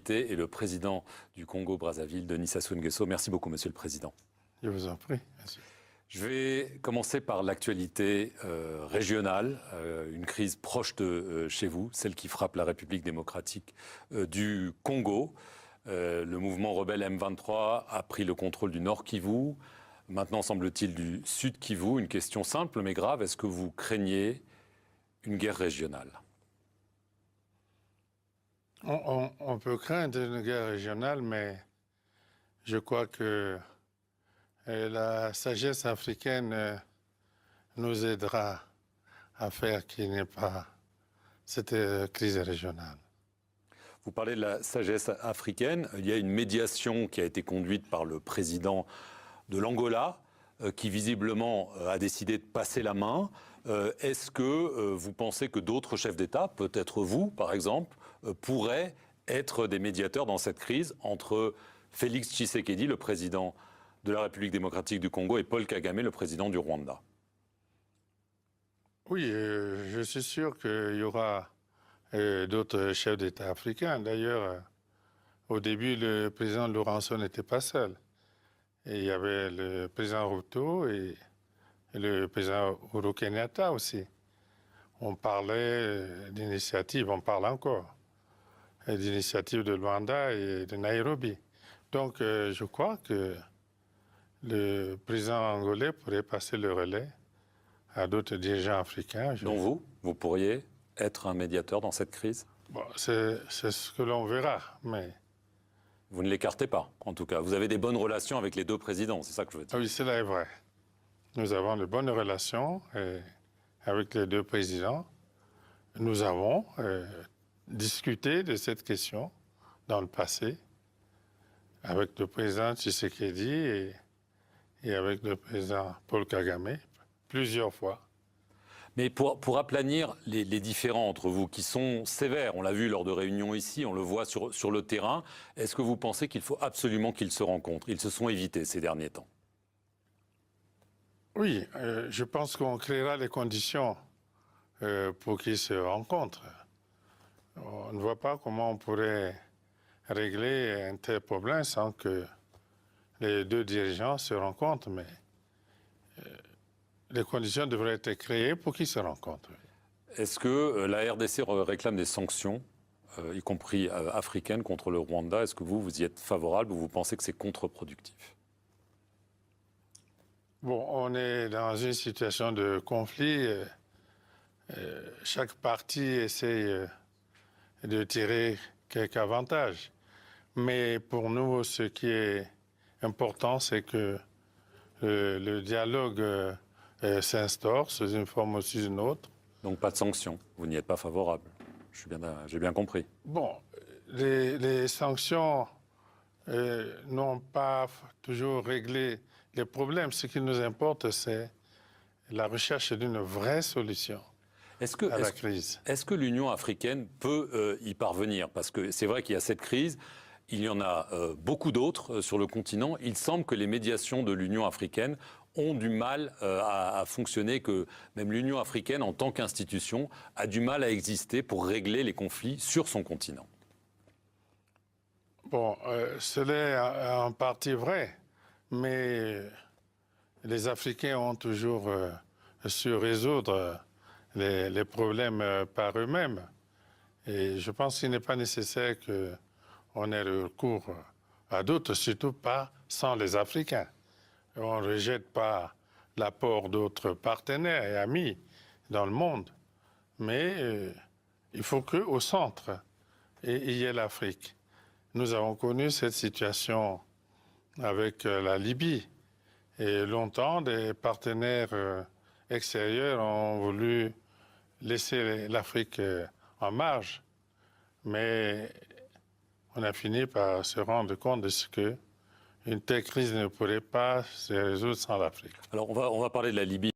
invité est le président du Congo-Brazzaville, Denis Sassou Nguesso. Merci beaucoup, Monsieur le Président. Je vous en prie. Merci. Je vais commencer par l'actualité régionale, une crise proche de chez vous, celle qui frappe la République démocratique du Congo. Le mouvement rebelle M23 a pris le contrôle du Nord Kivu, maintenant semble-t-il du Sud Kivu. Une question simple mais grave, est-ce que vous craignez une guerre régionale ? On peut craindre une guerre régionale, mais je crois que la sagesse africaine nous aidera à faire qu'il n'y ait pas cette crise régionale. Vous parlez de la sagesse africaine. Il y a une médiation qui a été conduite par le président de l'Angola, qui visiblement a décidé de passer la main. Est-ce que vous pensez que d'autres chefs d'État, peut-être vous par exemple, pourraient être des médiateurs dans cette crise entre Félix Tshisekedi, le président de la République démocratique du Congo, et Paul Kagame, le président du Rwanda? Oui, je suis sûr qu'il y aura d'autres chefs d'État africains. D'ailleurs, au début, le président Lourenço n'était pas seul. Et il y avait le président Ruto et le président Uhuru Kenyatta aussi. On parlait d'initiatives, on parle encore, d'initiatives de Luanda et de Nairobi. Donc, je crois que le président angolais pourrait passer le relais à d'autres dirigeants africains. Donc vous pourriez être un médiateur dans cette crise? Bon, c'est ce que l'on verra, mais... Vous ne l'écartez pas, en tout cas. Vous avez des bonnes relations avec les deux présidents, c'est ça que je veux dire. Oui, cela est vrai. Nous avons de bonnes relations avec les deux présidents. Nous avons discuté de cette question dans le passé avec le président Tshisekedi et avec le président Paul Kagame, plusieurs fois. Mais pour aplanir les différends entre vous, qui sont sévères, on l'a vu lors de réunions ici, on le voit sur le terrain, est-ce que vous pensez qu'il faut absolument qu'ils se rencontrent? Ils se sont évités ces derniers temps. Oui, je pense qu'on créera les conditions pour qu'ils se rencontrent. On ne voit pas comment on pourrait régler un tel problème sans que les deux dirigeants se rencontrent, mais les conditions devraient être créées pour qu'ils se rencontrent. Est-ce que la RDC réclame des sanctions, y compris africaines, contre le Rwanda? Est-ce que vous y êtes favorable ou vous pensez que c'est contre-productif? Bon, on est dans une situation de conflit. Chaque partie essaie de tirer quelques avantages. Mais pour nous, ce qui est important, c'est que le dialogue s'instaure sous une forme ou sous une autre. Donc pas de sanctions, vous n'y êtes pas favorable. J'ai bien compris. Bon, les sanctions n'ont pas toujours réglé les problèmes. Ce qui nous importe, c'est la recherche d'une vraie solution à la crise. Est-ce que l'Union africaine peut y parvenir? Parce que c'est vrai qu'il y a cette crise, il y en a beaucoup d'autres sur le continent. Il semble que les médiations de l'Union africaine ont du mal à fonctionner, que même l'Union africaine, en tant qu'institution, a du mal à exister pour régler les conflits sur son continent. Bon, cela est en partie vrai, mais les Africains ont toujours su résoudre les problèmes par eux-mêmes. Et je pense qu'il n'est pas nécessaire qu'on ait recours à d'autres, surtout pas sans les Africains. On ne rejette pas l'apport d'autres partenaires et amis dans le monde, mais il faut qu'au centre, il y ait l'Afrique. Nous avons connu cette situation avec la Libye. Et longtemps, des partenaires extérieurs ont voulu laisser l'Afrique en marge. Mais on a fini par se rendre compte de ce qu'une telle crise ne pourrait pas se résoudre sans l'Afrique. Alors on va parler de la Libye.